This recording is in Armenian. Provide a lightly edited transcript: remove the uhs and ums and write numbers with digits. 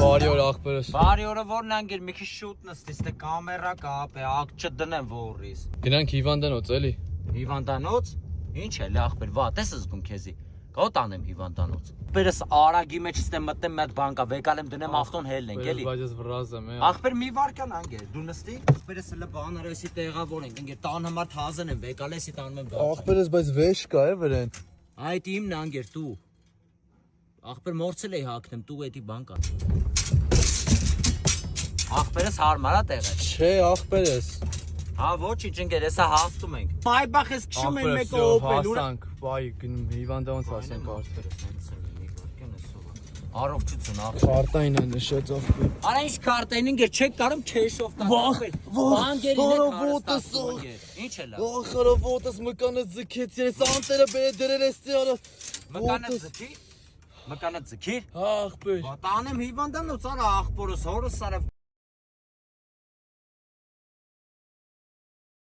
Բարի օր ախպերս։ Բարի օրը որն անգեր մի քիչ շուտ նստես, թե կամերա կապ է, ակ չդնեմ որից։ Գնանք հիվանդանոց էլի։ Հիվանդանոց։ Ինչ է, ախպեր, վատ ես զգում քեզի։ Կա տանեմ հիվանդանոց։ Ախպերս արագի մեջ ստեմ մտեմ մի հատ բան կա, վեկալեմ դնեմ ավտոն հելնենք, էլի։ Բայց ես վրազ եմ, Ախպեր մի վարքան անգեր, դու նստի։ Ախպերս հələ բաներեսի տեղավոր ենք, անգեր տան համար թազեն եմ, վեկալեսի տանում եմ։ Ախպերս բայց վեշ կա է վրան։ Այդ իմն անգեր դու։ Ախպեր մորցել էի հակնեմ, դու էդի բան կա։ Ախպերս հարմար է տեղը։ Չէ, ախպերս։ Հա ոչինչ ընկեր, հեսա հասնում ենք։ Բայբախ ես քշում են մեկը օպել, ուր հասանք, բայ գնում հիվանդանոց հասանք ախպերս։ Առողջություն, ախպեր։ Քարտային է նշած ախպեր։ Արա ինչ քարտային ընկեր, չեք կարում քեշով տալ։ Բանկերին եք հարստացնում։ Ինչ է լավ։ Ախարովոտս մկանը ձգեցի, ես անտերը բերե դրել ես տիարը։ Մկանը ձգի։ Մկանը ձգի։ Ախպեր։ Տանեմ հիվանդանոց, արա ախպորս, հորս արավ